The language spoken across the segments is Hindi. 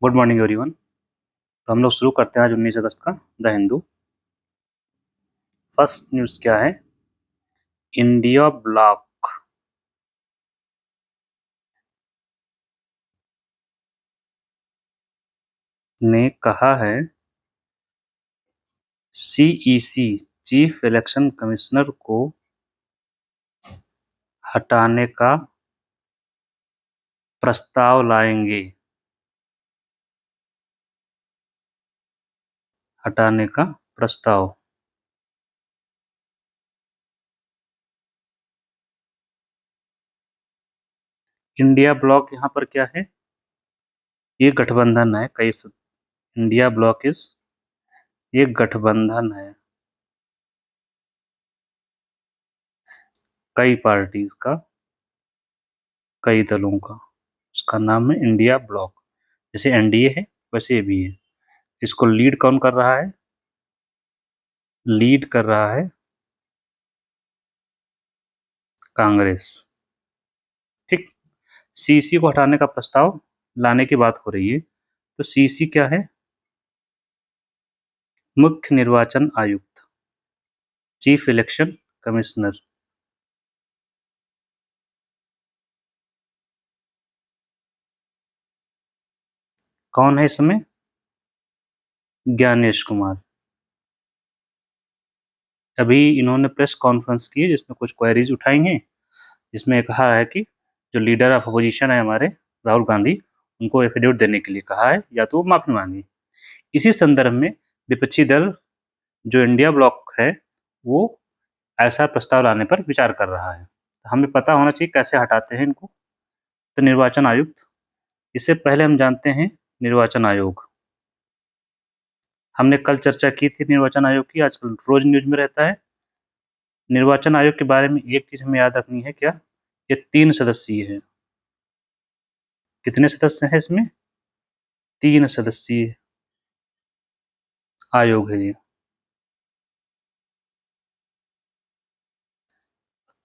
Good morning everyone. तो हम लोग शुरू करते हैं आज 19 अगस्त का द हिंदू। फर्स्ट न्यूज़ क्या है? इंडिया ब्लॉक ने कहा है सीईसी चीफ इलेक्शन कमिश्नर को हटाने का प्रस्ताव लाएंगे। हटाने का प्रस्ताव। इंडिया ब्लॉक यहाँ पर क्या है? ये गठबंधन है कई इंडिया ब्लॉक ये गठबंधन है कई पार्टीज का, कई दलों का। उसका नाम है इंडिया ब्लॉक। जैसे एनडीए है वैसे ये भी है। इसको लीड कौन कर रहा है? लीड कर रहा है कांग्रेस। ठीक। सीसी को हटाने का प्रस्ताव लाने की बात हो रही है। तो सीसी क्या है? मुख्य निर्वाचन आयुक्त, चीफ इलेक्शन कमिश्नर। कौन है इसमें? ज्ञानेश कुमार। अभी इन्होंने प्रेस कॉन्फ्रेंस की जिसमें कुछ क्वेरीज उठाई हैं, जिसमें कहा है कि जो लीडर ऑफ अपोजिशन है हमारे राहुल गांधी, उनको एफिडेविट देने के लिए कहा है या तो वो माफी मांगे। इसी संदर्भ में विपक्षी दल जो इंडिया ब्लॉक है वो ऐसा प्रस्ताव लाने पर विचार कर रहा है। हमें पता होना चाहिए कैसे हटाते हैं इनको। तो निर्वाचन आयुक्त, इससे पहले हम जानते हैं निर्वाचन आयोग। हमने कल चर्चा की थी निर्वाचन आयोग की, आजकल रोज न्यूज में रहता है। निर्वाचन आयोग के बारे में एक चीज हमें याद रखनी है, क्या? ये 3 सदस्यीय है। कितने सदस्य हैं इसमें? 3 सदस्यीय आयोग है ये।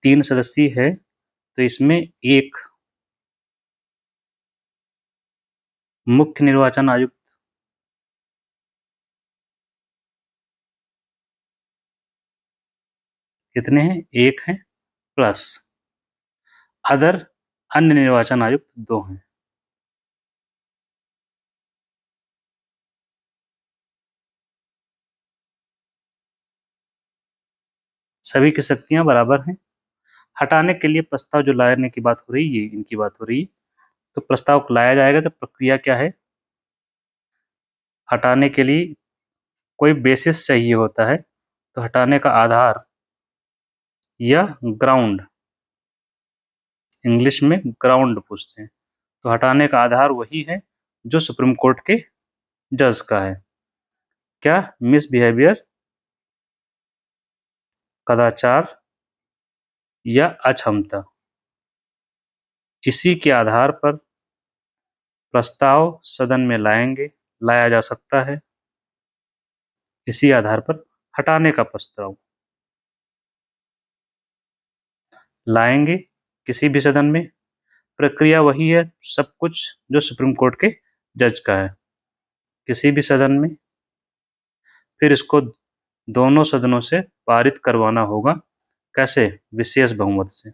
3 सदस्यीय है तो इसमें एक मुख्य निर्वाचन आयुक्त, कितने हैं? एक है, प्लस अदर अन्य निर्वाचन आयुक्त 2 हैं। सभी की शक्तियां बराबर हैं। हटाने के लिए प्रस्ताव जो लाने की बात हो रही है, इनकी बात हो रही है। तो प्रस्ताव लाया जाएगा तो प्रक्रिया क्या है? हटाने के लिए कोई बेसिस चाहिए होता है। तो हटाने का आधार या ग्राउंड, इंग्लिश में ग्राउंड पूछते हैं। तो हटाने का आधार वही है जो सुप्रीम कोर्ट के जज का है। क्या? मिसबिहेवियर, कदाचार या अक्षमता। इसी के आधार पर प्रस्ताव सदन में लाया जा सकता है। इसी आधार पर हटाने का प्रस्ताव लाएंगे किसी भी सदन में। प्रक्रिया वही है, सब कुछ जो सुप्रीम कोर्ट के जज का है, किसी भी सदन में। फिर इसको दोनों सदनों से पारित करवाना होगा। कैसे? विशेष बहुमत से।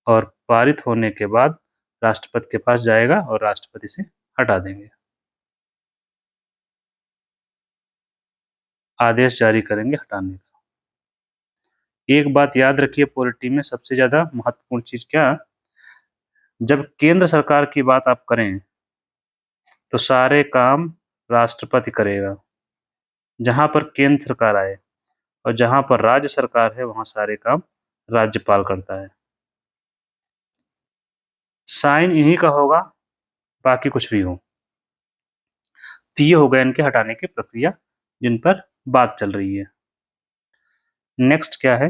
और पारित होने के बाद राष्ट्रपति के पास जाएगा और राष्ट्रपति से हटा देंगे, आदेश जारी करेंगे हटाने का। एक बात याद रखिए, पॉलिटी में सबसे ज्यादा महत्वपूर्ण चीज क्या? जब केंद्र सरकार की बात आप करें तो सारे काम राष्ट्रपति करेगा। जहां पर केंद्र सरकार आए और जहां पर राज्य सरकार है वहां सारे काम राज्यपाल करता है। साइन इन्हीं का होगा, बाकी कुछ भी हो। तो ये हो गया इनके हटाने की प्रक्रिया जिन पर बात चल रही है। नेक्स्ट क्या है?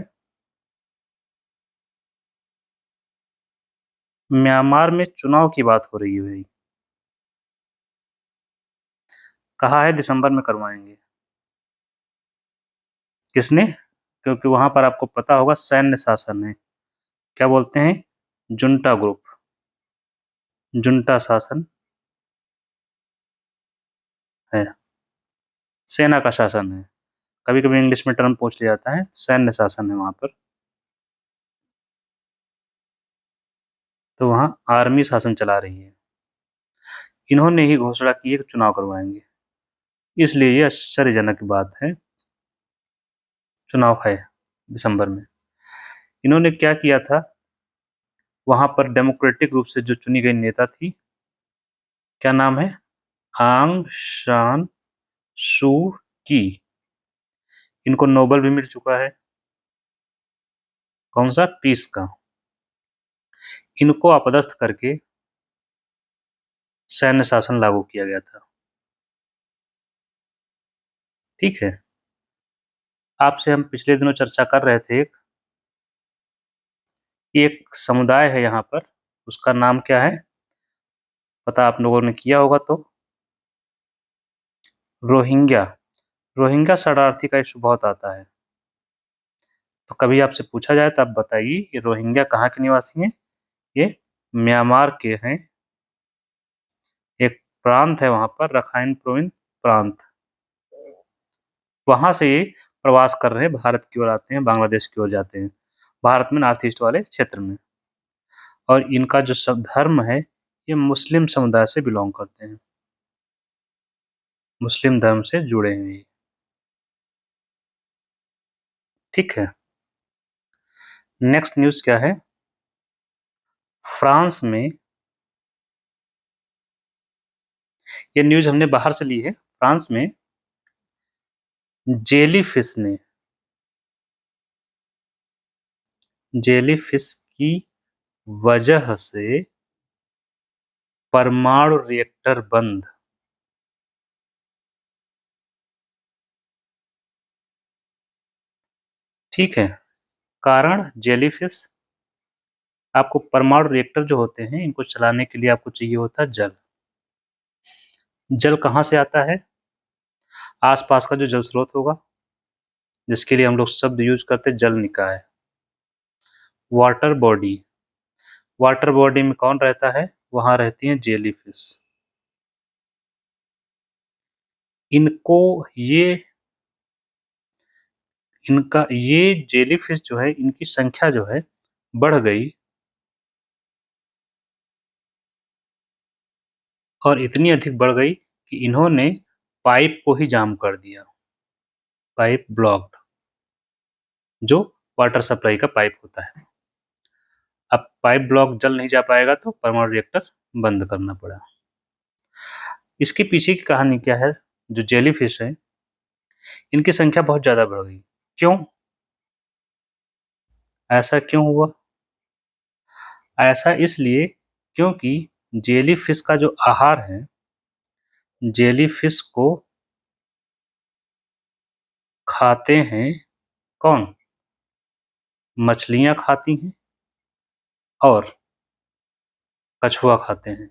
म्यांमार में चुनाव की बात हो रही है भाई। कहा है दिसंबर में करवाएंगे। किसने? क्योंकि वहां पर आपको पता होगा सैन्य शासन है। क्या बोलते हैं? जुंटा ग्रुप, जुंटा शासन। है, सेना का शासन है। कभी कभी इंग्लिश में टर्म पूछ लिया जाता है, सैन्य शासन है वहां पर। तो वहां आर्मी शासन चला रही है। इन्होंने ही घोषणा की है कि चुनाव करवाएंगे, इसलिए ये आश्चर्यजनक बात है। चुनाव है दिसंबर में। इन्होंने क्या किया था, वहां पर डेमोक्रेटिक रूप से जो चुनी गई नेता थी, क्या नाम है, आंग सान सू की। इनको नोबेल भी मिल चुका है, कौन सा, पीस का। इनको अपदस्थ करके सैन्य शासन लागू किया गया था। ठीक है। आपसे हम पिछले दिनों चर्चा कर रहे थे, एक समुदाय है यहाँ पर, उसका नाम क्या है, पता आप लोगों ने किया होगा तो, रोहिंग्या। रोहिंग्या शरणार्थी का इशू बहुत आता है। तो कभी आपसे पूछा जाए तो आप बताइए ये रोहिंग्या कहाँ के निवासी हैं। ये म्यांमार के हैं। एक प्रांत है वहां पर, रखाइन प्रोविंस प्रांत। वहां से ये प्रवास कर रहे हैं, भारत की ओर आते हैं, बांग्लादेश की ओर जाते हैं, भारत में नॉर्थ ईस्ट वाले क्षेत्र में। और इनका जो सब धर्म है, ये मुस्लिम समुदाय से बिलोंग करते हैं, मुस्लिम धर्म से जुड़े हैं ये। ठीक है। नेक्स्ट न्यूज क्या है, फ्रांस में, ये न्यूज हमने बाहर से ली है। फ्रांस में जेलीफिश ने, जेलीफिश की वजह से परमाणु रिएक्टर बंद। ठीक है। कारण जेलीफिश, आपको परमाणु रिएक्टर जो होते हैं, इनको चलाने के लिए आपको चाहिए होता है जल। जल कहाँ से आता है, आसपास का जो जल स्रोत होगा, जिसके लिए हम लोग शब्द यूज करते हैं जल निकाय, वाटर बॉडी। वाटर बॉडी में कौन रहता है, वहां रहती हैं जेलीफिश। इनको ये, इनका ये जेलीफिश जो है, इनकी संख्या जो है बढ़ गई, और इतनी अधिक बढ़ गई कि इन्होंने पाइप को ही जाम कर दिया, पाइप ब्लॉक्ड, जो वाटर सप्लाई का पाइप होता है। अब पाइप ब्लॉक जल नहीं जा पाएगा तो परमाणु रिएक्टर बंद करना पड़ा। इसके पीछे की कहानी क्या है, जो जेलीफिश है, इनकी संख्या बहुत ज्यादा बढ़ गई। क्यों, ऐसा क्यों हुआ, ऐसा इसलिए क्योंकि जेलीफिश का जो आहार है, जेलीफिश को खाते हैं कौन, मछलियां खाती हैं और कछुआ खाते हैं।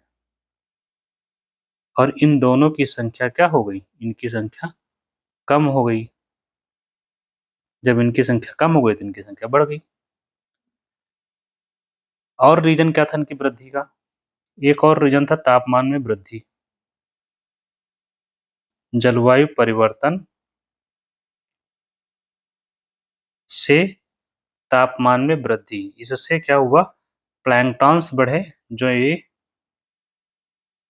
और इन दोनों की संख्या क्या हो गई, इनकी संख्या कम हो गई। जब इनकी संख्या कम हो गई तो इनकी संख्या बढ़ गई। और रीजन क्या था इनकी वृद्धि का, एक और रीजन था तापमान में वृद्धि, जलवायु परिवर्तन से तापमान में वृद्धि। इससे क्या हुआ, प्लैंक्टन्स बढ़े, जो ये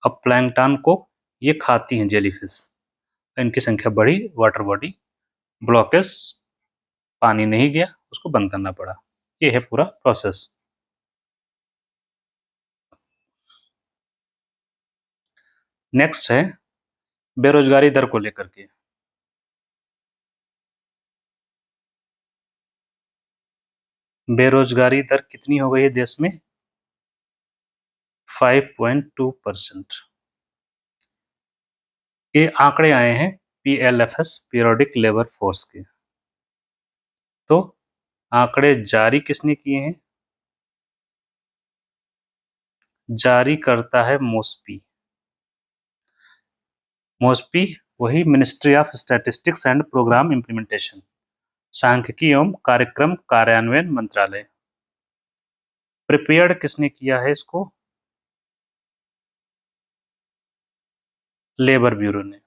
अब प्लैंक्टन को ये खाती हैं जेलीफिश, इनकी संख्या बढ़ी, वाटर बॉडी ब्लॉकेज, पानी नहीं गया, उसको बंद करना पड़ा। ये है पूरा प्रोसेस। नेक्स्ट है बेरोजगारी दर को लेकर के। बेरोजगारी दर कितनी हो गई है देश में, 5.2%। ये आंकड़े आए हैं PLFS, पीरियोडिक लेबर फोर्स के। तो आंकड़े जारी किसने किए हैं, जारी करता है मोस्पी। मोस्पी वही ministry of statistics and programme implementation, सांख्यिकी एवं कार्यक्रम कार्यान्वयन मंत्रालय। प्रिपेयर्ड किसने किया है इसको, लेबर ब्यूरो ने।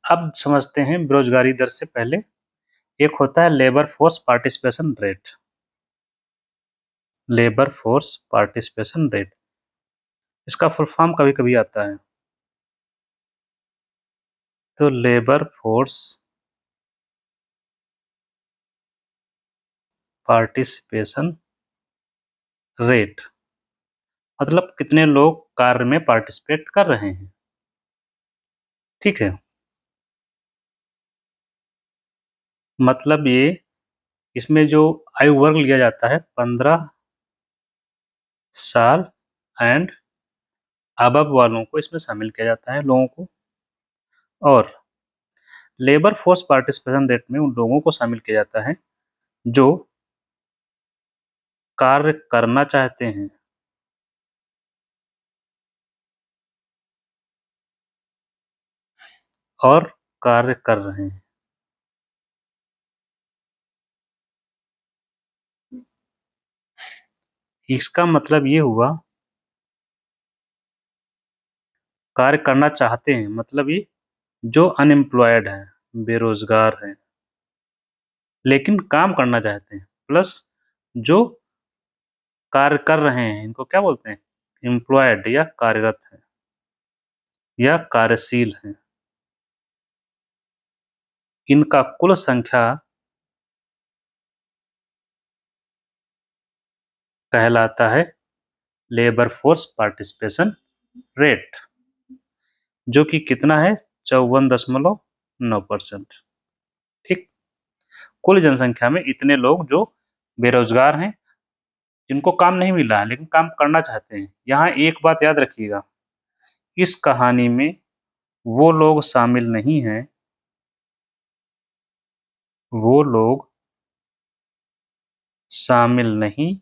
अब समझते हैं बेरोजगारी दर से पहले एक होता है labour force participation rate. Labour force participation rate, इसका फुल फॉर्म कभी कभी आता है। तो लेबर फोर्स पार्टिसिपेशन रेट मतलब कितने लोग कार्य में पार्टिसिपेट कर रहे हैं। ठीक है, मतलब ये इसमें जो आयु वर्ग लिया जाता है 15 साल एंड अबव वालों को इसमें शामिल किया जाता है लोगों को, और लेबर फोर्स पार्टिसिपेशन रेट में उन लोगों को शामिल किया जाता है जो कार्य करना चाहते हैं और कार्य कर रहे हैं। इसका मतलब ये हुआ कार्य करना चाहते हैं, मतलब ये जो अनएम्प्लॉयड है, बेरोजगार है, लेकिन काम करना चाहते हैं, प्लस जो कार्य कर रहे हैं, इनको क्या बोलते हैं, एम्प्लॉयड या कार्यरत है या कार्यशील है। इनका कुल संख्या कहलाता है लेबर फोर्स पार्टिसिपेशन रेट, जो कि कितना है 54.9%। ठीक, कुल जनसंख्या में इतने लोग जो बेरोजगार हैं, जिनको काम नहीं मिल रहा है लेकिन काम करना चाहते हैं। यहाँ एक बात याद रखिएगा, इस कहानी में वो लोग शामिल नहीं हैं, वो लोग शामिल नहीं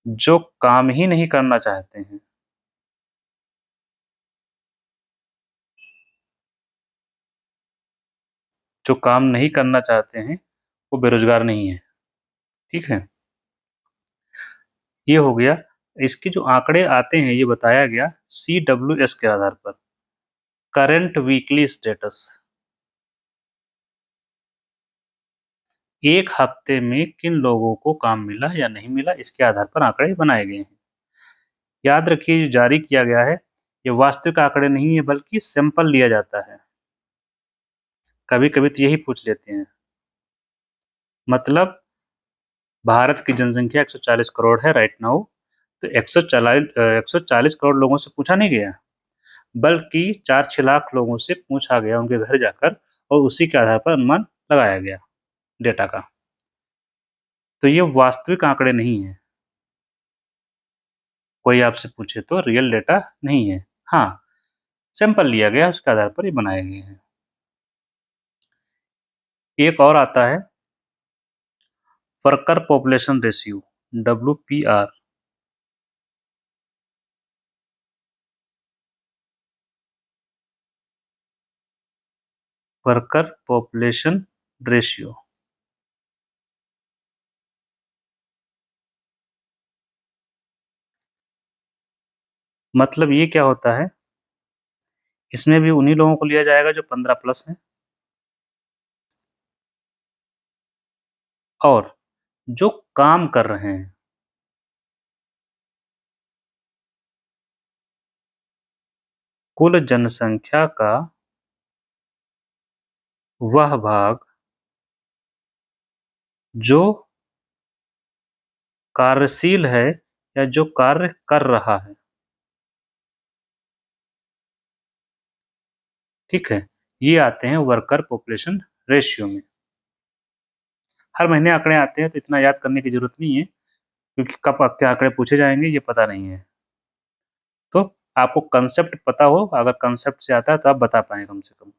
जो काम ही नहीं करना चाहते हैं। जो काम नहीं करना चाहते हैं वो बेरोजगार नहीं है। ठीक है, ये हो गया। इसके जो आंकड़े आते हैं ये बताया गया CWS के आधार पर, करंट वीकली स्टेटस। एक हफ्ते में किन लोगों को काम मिला या नहीं मिला, इसके आधार पर आंकड़े बनाए गए हैं। याद रखिए, जो जारी किया गया है ये वास्तविक आंकड़े नहीं है, बल्कि सैंपल लिया जाता है। कभी कभी तो यही पूछ लेते हैं। मतलब भारत की जनसंख्या 140 करोड़ है राइट नाउ, तो 140 करोड़ लोगों से पूछा नहीं गया, बल्कि 4-6 लाख लोगों से पूछा गया उनके घर जाकर, और उसी के आधार पर अनुमान लगाया गया डेटा का। तो ये वास्तविक आंकड़े नहीं है, कोई आपसे पूछे तो रियल डेटा नहीं है। हाँ, सैंपल लिया गया, उसके आधार पर ये बनाए गए हैं। एक और आता है worker population ratio, WPR। Worker population ratio मतलब ये क्या होता है, इसमें भी उन्हीं लोगों को लिया जाएगा जो 15 प्लस हैं, और जो काम कर रहे हैं। कुल जनसंख्या का वह भाग जो कार्यशील है या जो कार्य कर रहा है। ठीक है, ये आते हैं वर्कर पॉपुलेशन रेशियो में। हर महीने आंकड़े आते हैं, तो इतना याद करने की जरूरत नहीं है, क्योंकि कब आपके आंकड़े पूछे जाएंगे ये पता नहीं है। तो आपको कंसेप्ट पता हो, अगर कंसेप्ट से आता है तो आप बता पाए कम से कम।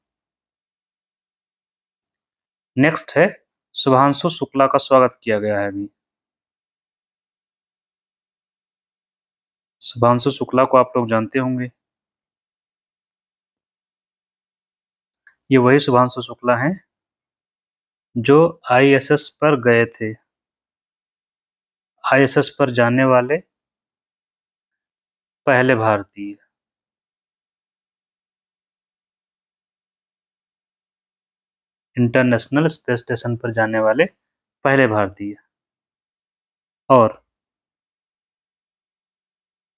नेक्स्ट है शुभांशु शुक्ला का स्वागत किया गया है अभी। शुभांशु शुक्ला को आप लोग जानते होंगे, ये वही शुभांशु शुक्ला हैं जो ISS पर गए थे। ISS पर जाने वाले पहले भारतीय। इंटरनेशनल स्पेस स्टेशन पर जाने वाले पहले भारतीय। और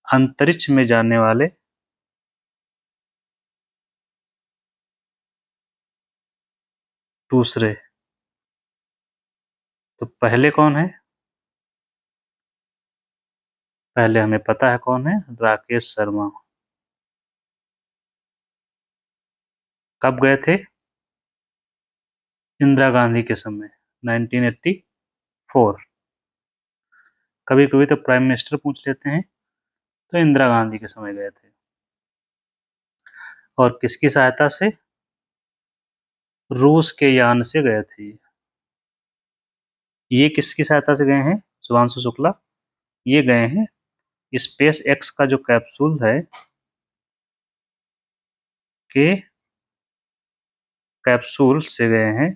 अंतरिक्ष में जाने वाले दूसरे। तो पहले कौन है? पहले हमें पता है कौन है, राकेश शर्मा। कब गए थे? इंदिरा गांधी के समय, 1984। कभी कभी तो प्राइम मिनिस्टर पूछ लेते हैं, तो इंदिरा गांधी के समय गए थे। और किसकी सहायता से? रूस के यान से गए थे। ये किसकी सहायता से गए हैं शुभांशु शुक्ला? ये गए हैं स्पेस एक्स का जो कैप्सूल है के कैप्सूल से गए हैं।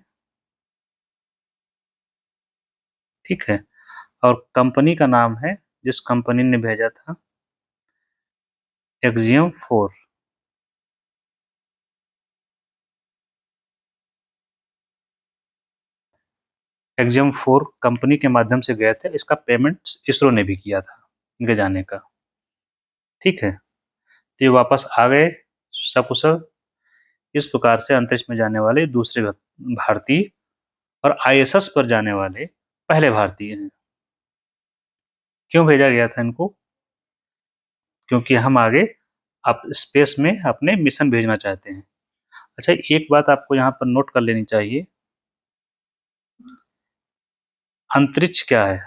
ठीक है। और कंपनी का नाम है, जिस कंपनी ने भेजा था, एक्जियम 4। एक्जियम 4 कंपनी के माध्यम से गए थे। इसका पेमेंट इसरो ने भी किया था इनके जाने का। ठीक है। तो ये वापस आ गए सकुशल। इस प्रकार से अंतरिक्ष में जाने वाले दूसरे भारतीय और आईएसएस पर जाने वाले पहले भारतीय हैं। क्यों भेजा गया था इनको? क्योंकि हम आगे आप स्पेस में अपने मिशन भेजना चाहते हैं। अच्छा, एक बात आपको यहाँ पर नोट कर लेनी चाहिए। अंतरिक्ष क्या है?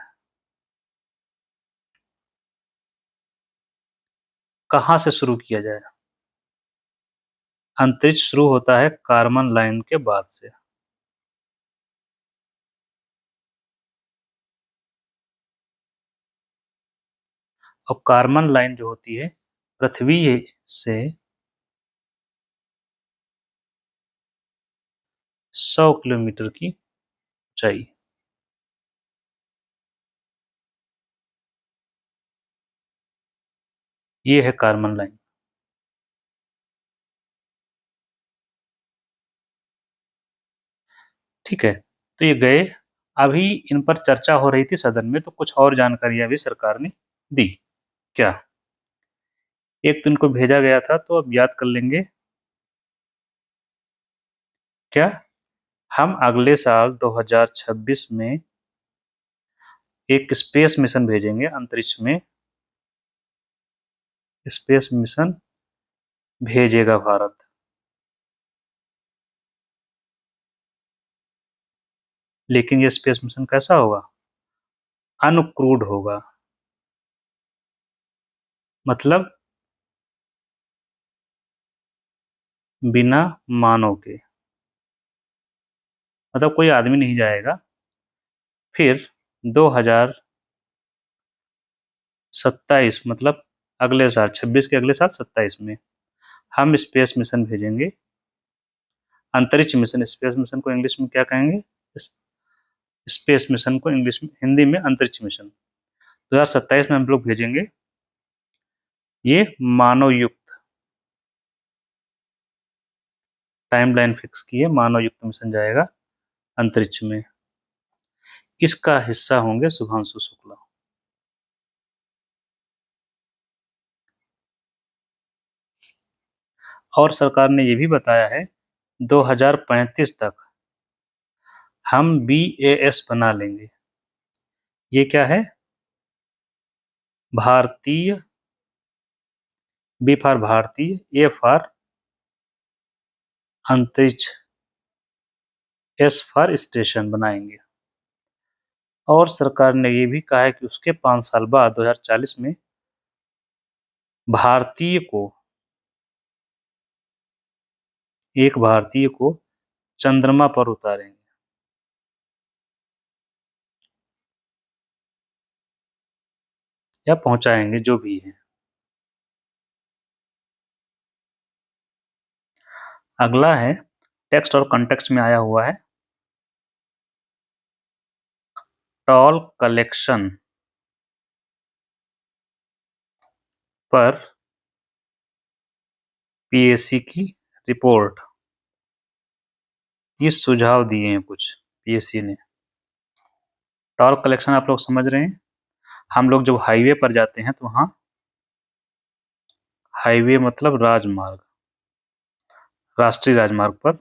कहाँ से शुरू किया जाए? अंतरिक्ष शुरू होता है कार्बन लाइन के बाद से। और कार्बन लाइन जो होती है पृथ्वी से 100 किलोमीटर की ऊंचाई। ये है कार्बन लाइन। ठीक है। तो ये गए। अभी इन पर चर्चा हो रही थी सदन में, तो कुछ और जानकारियां भी सरकार ने दी। क्या? एक तो इनको भेजा गया था, तो अब याद कर लेंगे। क्या? हम अगले साल 2026 में एक स्पेस मिशन भेजेंगे अंतरिक्ष में। स्पेस मिशन भेजेगा भारत। लेकिन ये स्पेस मिशन कैसा होगा? अनक्रूड होगा। मतलब बिना मानव के। मतलब कोई आदमी नहीं जाएगा। फिर 2027, मतलब अगले साल, 26 के अगले साल 27 में हम स्पेस मिशन भेजेंगे। अंतरिक्ष मिशन। स्पेस मिशन को इंग्लिश में क्या कहेंगे? स्पेस मिशन को इंग्लिश में, हिंदी में अंतरिक्ष मिशन 2027 में हम लोग भेजेंगे। ये मानव युक्त टाइमलाइन फिक्स की है। मानव युक्त मिशन जाएगा अंतरिक्ष में। इसका हिस्सा होंगे शुभांशु शुक्ला। और सरकार ने यह भी बताया है 2035 तक हम BAS बना लेंगे। ये क्या है? भारतीय। बी फॉर भारतीय, ए फॉर अंतरिक्ष, एस फॉर स्टेशन बनाएंगे। और सरकार ने ये भी कहा है कि उसके 5 साल बाद 2040 में भारतीय को, एक भारतीय को चंद्रमा पर उतारेंगे। या पहुंचाएंगे, जो भी है। अगला है, टेक्स्ट और कॉन्टेक्स्ट में आया हुआ है, टॉल कलेक्शन पर PAC की रिपोर्ट। ये सुझाव दिए हैं कुछ पीएससी ने। टोल कलेक्शन आप लोग समझ रहे हैं। हम लोग जब हाईवे पर जाते हैं तो वहाँ, हाईवे मतलब राजमार्ग, राष्ट्रीय राजमार्ग पर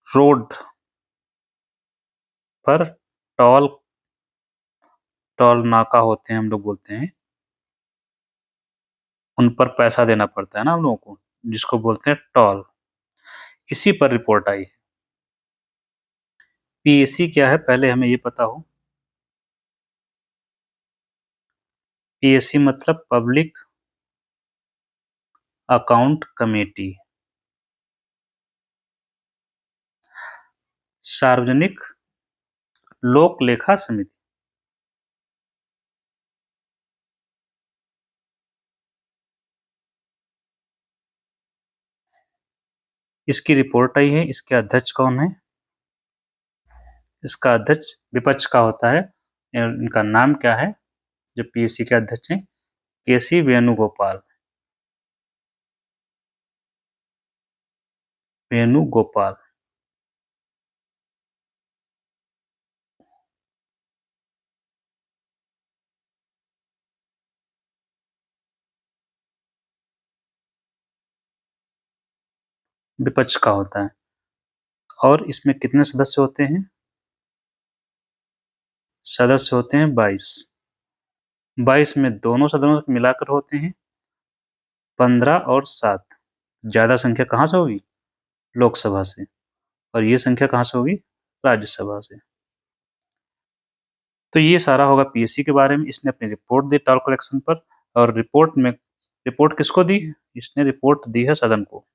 रोड पर टोल नाका होते हैं, हम लोग बोलते हैं, उन पर पैसा देना पड़ता है ना हम लोगों को, जिसको बोलते हैं टोल। इसी पर रिपोर्ट आई है। पीएसी क्या है पहले हमें ये पता हो। पीएसी मतलब पब्लिक अकाउंट कमेटी, सार्वजनिक लोक लेखा समिति। इसकी रिपोर्ट आई है। इसके अध्यक्ष कौन है? इसका अध्यक्ष विपक्ष का होता है। इनका नाम क्या है जो पीएसी के अध्यक्ष हैं? केसी वेणुगोपाल। वेणुगोपाल। विपक्ष का होता है। और इसमें कितने सदस्य होते हैं? सदस्य होते हैं 22। 22 में दोनों सदनों मिलाकर होते हैं 15 और 7। ज्यादा संख्या कहाँ से होगी? लोकसभा से। और ये संख्या कहाँ से होगी? राज्यसभा से। तो ये सारा होगा पीएससी के बारे में। इसने अपनी रिपोर्ट दी टोल कलेक्शन पर, और रिपोर्ट किसको दी? इसने रिपोर्ट दी है सदन को।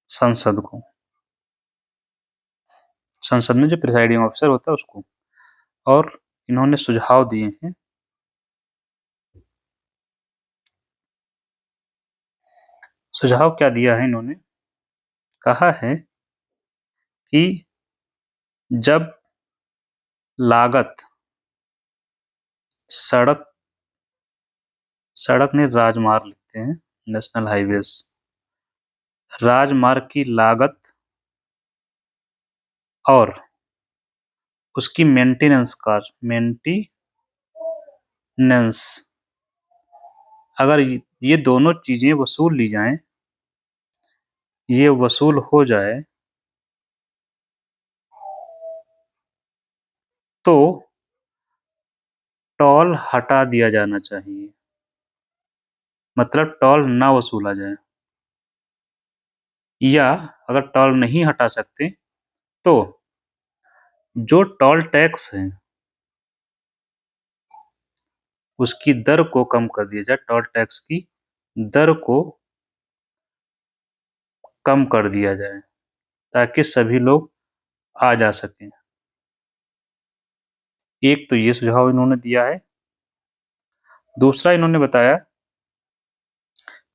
संसद को। संसद में जो प्रिसाइडिंग ऑफिसर होता है उसको। और इन्होंने सुझाव दिए हैं। सुझाव क्या दिया है इन्होंने? कहा है कि जब लागत सड़क नहीं, राजमार्ग लिखते हैं, नेशनल हाईवेज, राजमार्ग की लागत और उसकी मेंटेनेंस अगर ये दोनों चीजें वसूल ली जाएं, ये वसूल हो जाए, तो टोल हटा दिया जाना चाहिए। मतलब टोल ना वसूला जाए। या अगर टोल नहीं हटा सकते तो जो टोल टैक्स है उसकी दर को कम कर दिया जाए। टोल टैक्स की दर को कम कर दिया जाए ताकि सभी लोग आ जा सकें। एक तो ये सुझाव इन्होंने दिया है। दूसरा इन्होंने बताया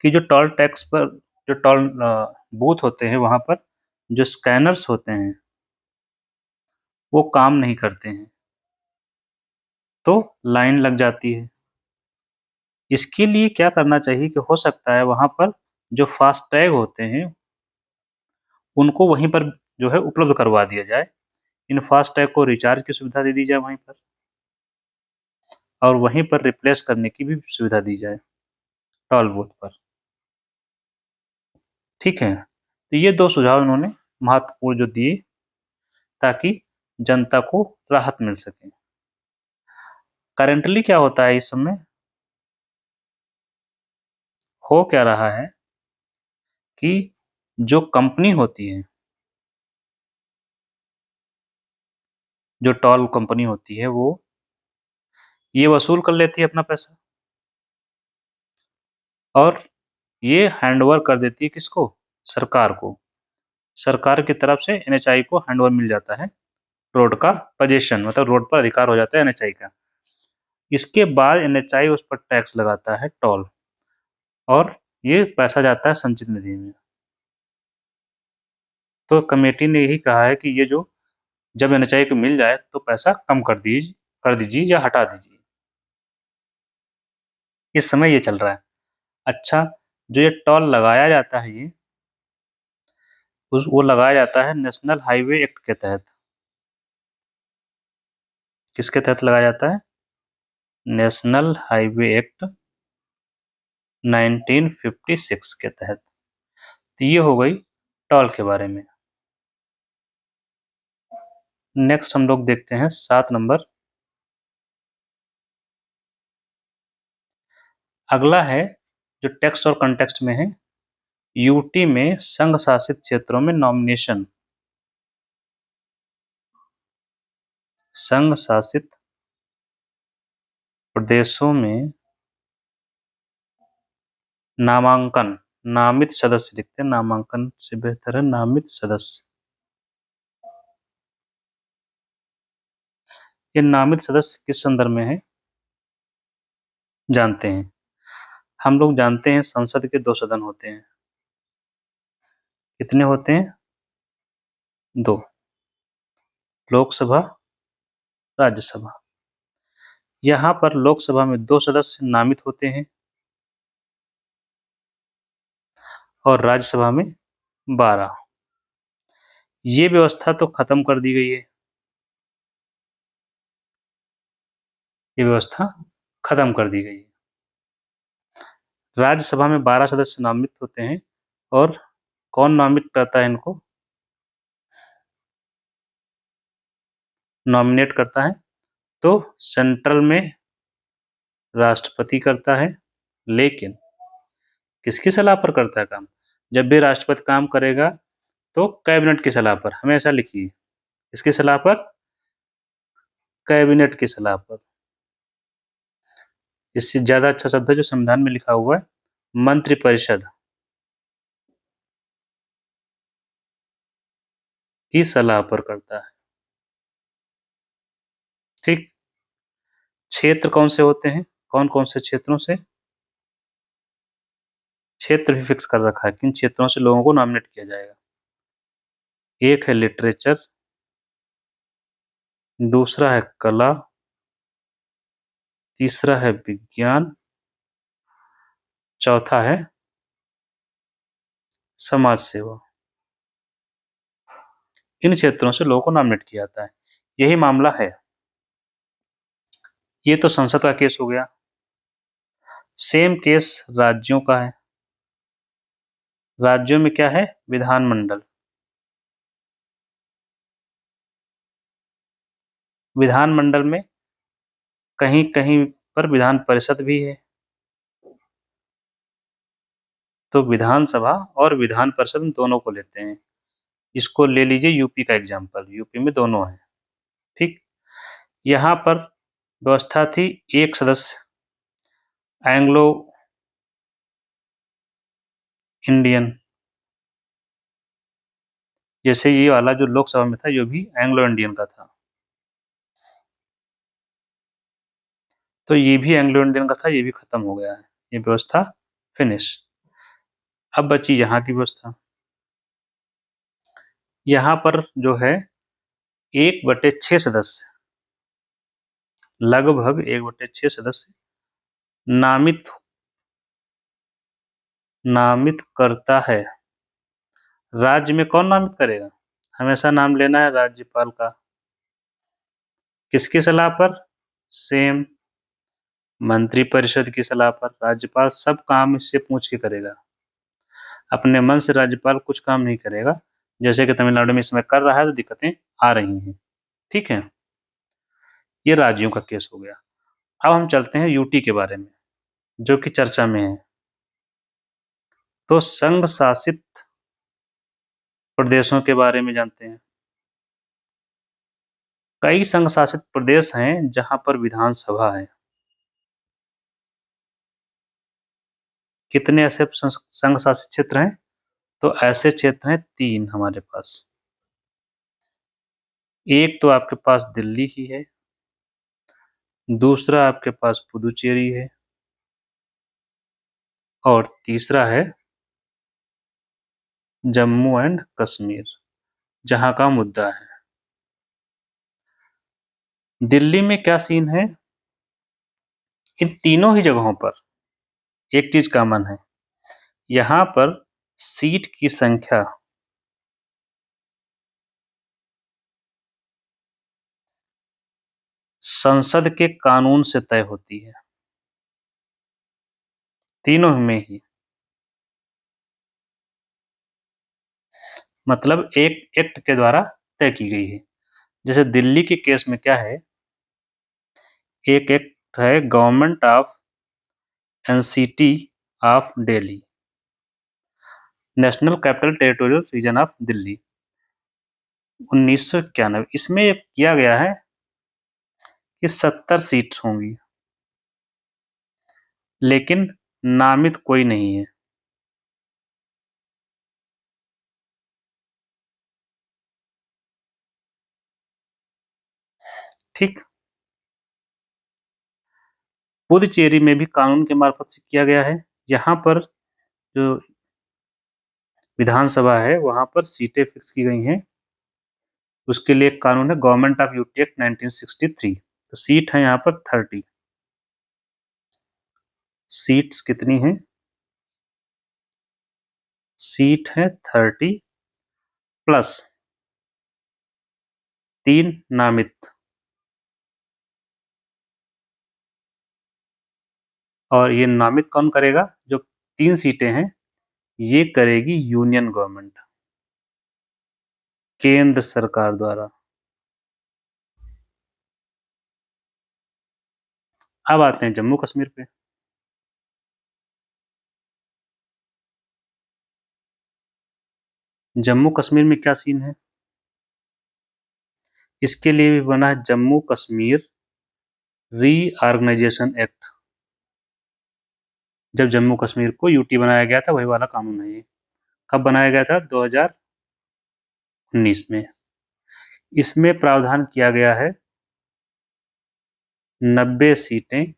कि जो टोल टैक्स पर, जो टोल बूथ होते हैं वहां पर जो स्कैनर्स होते हैं वो काम नहीं करते हैं, तो लाइन लग जाती है। इसके लिए क्या करना चाहिए कि हो सकता है वहां पर जो फास्टैग होते हैं उनको वहीं पर जो है उपलब्ध करवा दिया जाए। इन फास्टैग को रिचार्ज की सुविधा दे दी जाए वहीं पर, और वहीं पर रिप्लेस करने की भी सुविधा दी जाए टोल बूथ पर। ठीक है, तो ये दो सुझाव इन्होंने महत्वपूर्ण जो दिए ताकि जनता को राहत मिल सके। करेंटली क्या होता है इस समय? हो क्या रहा है कि जो कंपनी होती है, जो टोल कंपनी होती है, वो ये वसूल कर लेती है अपना पैसा और ये हैंडओवर कर देती है किसको? सरकार को। सरकार की तरफ से एनएचआई को हैंडओवर मिल जाता है रोड का पोजीशन, मतलब रोड पर अधिकार हो जाता है एनएचआई का। इसके बाद एनएचआई उस पर टैक्स लगाता है टोल, और ये पैसा जाता है संचित निधि में। तो कमेटी ने यही कहा है कि ये जो जब एनएचआई को मिल जाए तो पैसा कम कर दीजिए या हटा दीजिए। इस समय ये चल रहा है। अच्छा, जो ये टोल लगाया जाता है वो लगाया जाता है नेशनल हाईवे एक्ट के तहत। किसके तहत लगाया जाता है? नेशनल हाईवे एक्ट 1956 के तहत। तो ये हो गई टोल के बारे में। नेक्स्ट हम लोग देखते हैं 7 नंबर। अगला है जो टेक्स्ट और कंटेक्स्ट में है, यूटी में संघ शासित क्षेत्रों में नॉमिनेशन। संघ शासित प्रदेशों में नामांकन, नामित सदस्य लिखते हैं, नामांकन से बेहतर है नामित सदस्य। ये नामित सदस्य किस संदर्भ में है जानते हैं? हम लोग जानते हैं संसद के 2 सदन होते हैं। कितने होते हैं? 2, लोकसभा, राज्यसभा। यहाँ पर लोकसभा में 2 सदस्य नामित होते हैं और राज्यसभा में 12। ये व्यवस्था तो खत्म कर दी गई है, ये व्यवस्था खत्म कर दी गई है। राज्यसभा में 12 सदस्य नामित होते हैं और कौन नामित करता है इनको? नॉमिनेट करता है तो सेंट्रल में राष्ट्रपति करता है, लेकिन किसकी सलाह पर करता है काम? जब भी राष्ट्रपति काम करेगा तो कैबिनेट की सलाह पर, हमेशा लिखिए इसकी सलाह पर, कैबिनेट की सलाह पर। इससे ज्यादा अच्छा शब्द है जो संविधान में लिखा हुआ है, मंत्रिपरिषद की सलाह पर करता है। ठीक, क्षेत्र कौन से होते हैं? कौन कौन से क्षेत्रों से? क्षेत्र भी फिक्स कर रखा है, किन क्षेत्रों से लोगों को नॉमिनेट किया जाएगा। एक है लिटरेचर, दूसरा है कला, तीसरा है विज्ञान, चौथा है समाज सेवा। इन क्षेत्रों से लोगों को नॉमिनेट किया जाता है। यही मामला है। ये तो संसद का केस हो गया। सेम केस राज्यों का है। राज्यों में क्या है? विधानमंडल। विधानमंडल में कहीं कहीं पर विधान परिषद भी है। तो विधानसभा और विधान परिषद दोनों को लेते हैं। इसको ले लीजिए यूपी का एग्जाम्पल, यूपी में दोनों है। ठीक, यहाँ पर व्यवस्था थी एक सदस्य एंग्लो इंडियन, जैसे ये वाला जो लोकसभा में था ये भी एंग्लो इंडियन का था, तो ये भी एंग्लो इंडियन का था, ये भी खत्म हो गया है, ये व्यवस्था फिनिश। अब बची यहाँ की व्यवस्था। यहाँ पर जो है 1/6 सदस्य, लगभग 1/6 सदस्य नामित करता है। राज्य में कौन नामित करेगा? हमेशा नाम लेना है राज्यपाल का। किसकी सलाह पर? सेम मंत्रिपरिषद की सलाह पर। राज्यपाल सब काम इससे पूछ के करेगा, अपने मन से राज्यपाल कुछ काम नहीं करेगा, जैसे कि तमिलनाडु में इस समय कर रहा है तो दिक्कतें आ रही हैं। ठीक है, ये राज्यों का केस हो गया। अब हम चलते हैं यूटी के बारे में, जो कि चर्चा में है। तो संघ शासित प्रदेशों के बारे में जानते हैं। कई संघ शासित प्रदेश हैं जहां पर विधानसभा है। कितने ऐसे संघ शासित क्षेत्र हैं? तो ऐसे क्षेत्र हैं 3 हमारे पास। एक तो आपके पास दिल्ली ही है, दूसरा आपके पास पुदुचेरी है, और तीसरा है जम्मू एंड कश्मीर, जहां का मुद्दा है। दिल्ली में क्या सीन है? इन तीनों ही जगहों पर एक चीज कॉमन है, यहाँ पर सीट की संख्या संसद के कानून से तय होती है, तीनों में ही। मतलब एक एक्ट के द्वारा तय की गई है। जैसे दिल्ली के केस में क्या है, एक एक्ट है government of NCT of Delhi, national capital territorial reason of Delhi, 1991। इसमें किया गया है कि 70 सीट होंगी, लेकिन नामित कोई नहीं है। ठीक, पुदुचेरी में भी कानून के मार्फत से किया गया है। यहाँ पर जो विधानसभा है वहां पर सीटें फिक्स की गई हैं, उसके लिए एक कानून है गवर्नमेंट ऑफ यूटी एक्ट 1963। तो सीट है यहाँ पर 30। सीट्स कितनी हैं? सीट है 30 प्लस 3 नामित, और ये नामित कौन करेगा? जो 3 सीटें हैं ये करेगी यूनियन गवर्नमेंट, केंद्र सरकार द्वारा। अब आते हैं जम्मू कश्मीर पे। जम्मू कश्मीर में क्या सीन है? इसके लिए भी बना है जम्मू कश्मीर रीऑर्गेनाइजेशन एक्ट। जब जम्मू कश्मीर को यूटी बनाया गया था वही वाला कानून है ये। कब बनाया गया था? 2019 में। इसमें प्रावधान किया गया है 90 सीटें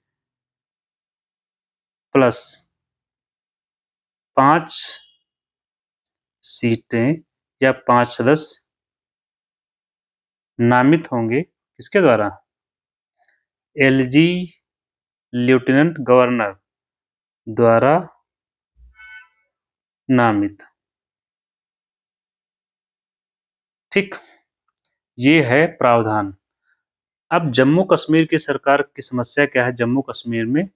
प्लस 5 सीटें या 5 सदस्य नामित होंगे। किसके द्वारा? एलजी लेफ्टिनेंट गवर्नर द्वारा नामित। ठीक, ये है प्रावधान। अब जम्मू कश्मीर की सरकार की समस्या क्या है? जम्मू कश्मीर में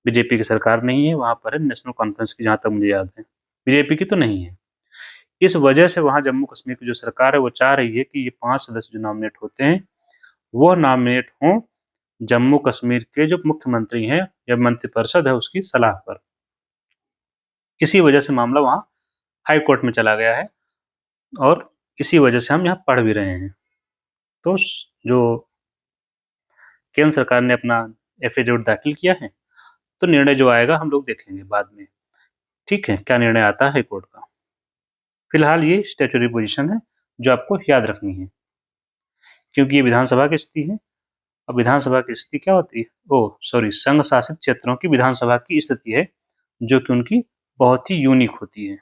बीजेपी की सरकार नहीं है, वहां पर है नेशनल कॉन्फ्रेंस की, जहां तक मुझे याद है। बीजेपी की तो नहीं है। इस वजह से वहां जम्मू कश्मीर की जो सरकार है वो चाह रही है कि ये 5 सदस्य जो नॉमिनेट होते हैं वो नॉमिनेट हों जम्मू कश्मीर के जो मुख्यमंत्री हैं या मंत्रिपरिषद है उसकी सलाह पर। इसी वजह से मामला वहां हाई कोर्ट में चला गया है, और इसी वजह से हम यहाँ पढ़ भी रहे हैं। तो जो केंद्र सरकार ने अपना एफिडेविट दाखिल किया है, तो निर्णय जो आएगा हम लोग देखेंगे बाद में। ठीक है, क्या निर्णय आता है कोर्ट का। फिलहाल ये स्टैट्यूटरी पोजीशन है जो आपको याद रखनी है, क्योंकि ये विधानसभा की स्थिति है। अब विधानसभा की स्थिति क्या होती है? ओह सॉरी, संघ शासित क्षेत्रों की विधानसभा की स्थिति है, जो कि उनकी बहुत ही यूनिक होती है।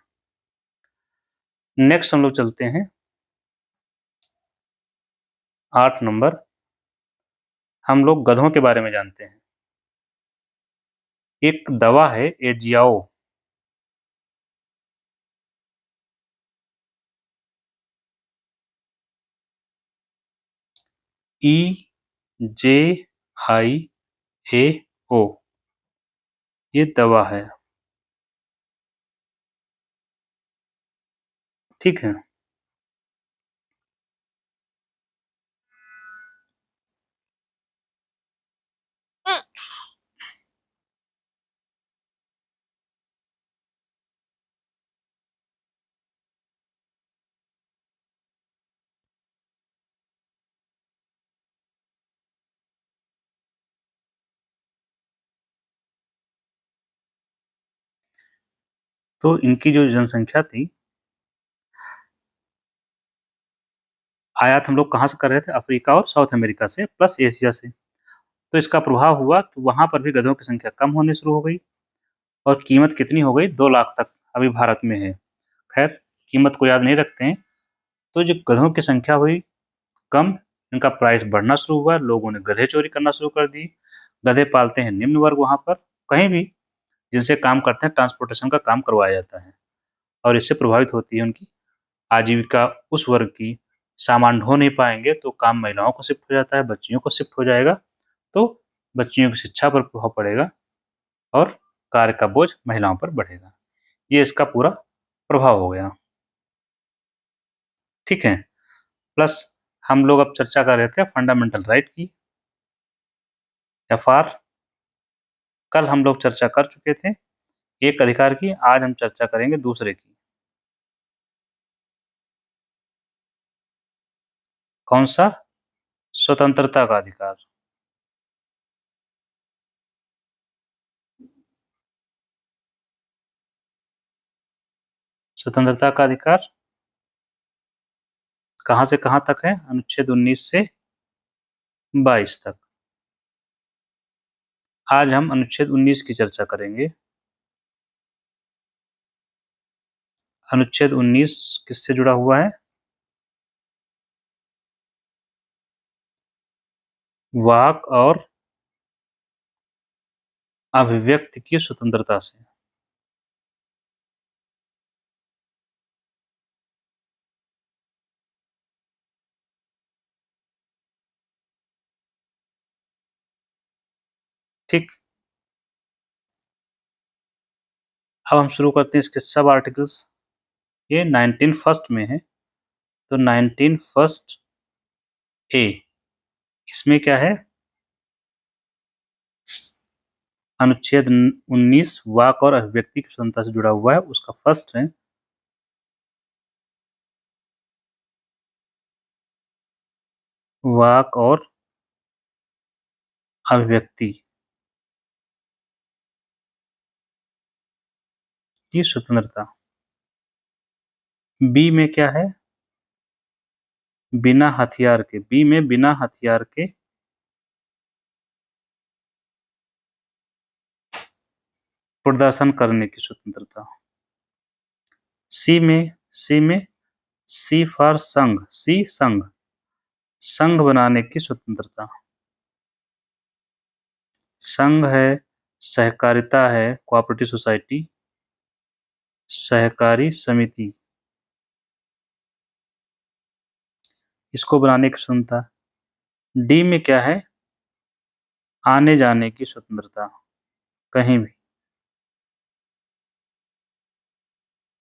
नेक्स्ट हम लोग चलते हैं 8 नंबर। हम लोग गधों के बारे में जानते हैं। एक दवा है एजियाओ, EJIAO, ये दवा है। ठीक है, तो इनकी जो जनसंख्या थी, आयात हम लोग कहाँ से कर रहे थे? अफ्रीका और साउथ अमेरिका से प्लस एशिया से। तो इसका प्रभाव हुआ कि वहां पर भी गधों की संख्या कम होने शुरू हो गई, और कीमत कितनी हो गई? 2 लाख तक अभी भारत में है। खैर, कीमत को याद नहीं रखते हैं। तो जो गधों की संख्या हुई कम, इनका प्राइस बढ़ना शुरू हुआ, लोगों ने गधे चोरी करना शुरू कर दी। गधे पालते हैं निम्न वर्ग वहां पर, कहीं भी जिनसे काम करते हैं ट्रांसपोर्टेशन का काम करवाया जाता है और इससे प्रभावित होती है उनकी आजीविका उस वर्ग की। सामान ढो नहीं पाएंगे तो काम महिलाओं को शिफ्ट हो जाता है, बच्चियों को शिफ्ट हो जाएगा, तो बच्चियों की शिक्षा पर प्रभाव पड़ेगा और कार्य का बोझ महिलाओं पर बढ़ेगा। ये इसका पूरा प्रभाव हो गया। ठीक है, प्लस हम लोग अब चर्चा कर रहे थे फंडामेंटल राइट की, एफआर। कल हम लोग चर्चा कर चुके थे एक अधिकार की, आज हम चर्चा करेंगे दूसरे की। कौन सा? स्वतंत्रता का अधिकार। स्वतंत्रता का अधिकार कहां से कहां तक है? अनुच्छेद 19 से 22 तक। आज हम अनुच्छेद 19 की चर्चा करेंगे। अनुच्छेद 19 किससे जुड़ा हुआ है? वाक और अभिव्यक्ति की स्वतंत्रता से। ठीक, अब हम शुरू करते हैं इसके सब आर्टिकल्स। ये 19 फर्स्ट में है, तो 19 फर्स्ट ए, इसमें क्या है? अनुच्छेद 19 वाक और अभिव्यक्ति की स्वतंत्रता से जुड़ा हुआ है। उसका फर्स्ट है वाक और अभिव्यक्ति की स्वतंत्रता। बी में क्या है? बिना हथियार के। बी में बिना हथियार के प्रदर्शन करने की स्वतंत्रता। सी में सी फॉर संघ, सी संघ, संघ बनाने की स्वतंत्रता। संघ है, सहकारिता है, कोऑपरेटिव सोसाइटी, सहकारी समिति, इसको बनाने की स्वतंत्रता। डी में क्या है? आने जाने की स्वतंत्रता, कहीं भी।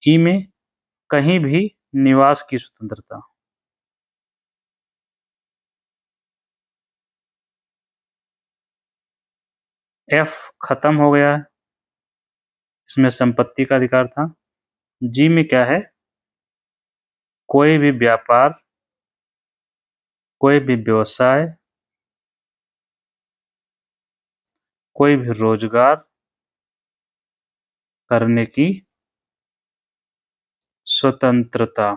ई में कहीं भी निवास की स्वतंत्रता। एफ खत्म हो गया है, इसमें संपत्ति का अधिकार था। जी में क्या है? कोई भी व्यापार, कोई भी व्यवसाय, कोई भी रोजगार करने की स्वतंत्रता।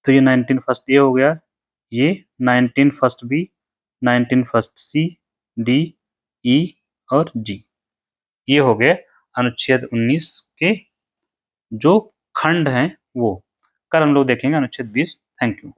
तो ये 19 फर्स्ट ए हो गया, ये 19 फर्स्ट बी, 19 फर्स्ट सी, डी, ई और जी, ये हो गए अनुच्छेद 19 के जो खंड हैं वो। कल हम लोग देखेंगे अनुच्छेद 20। Thank you.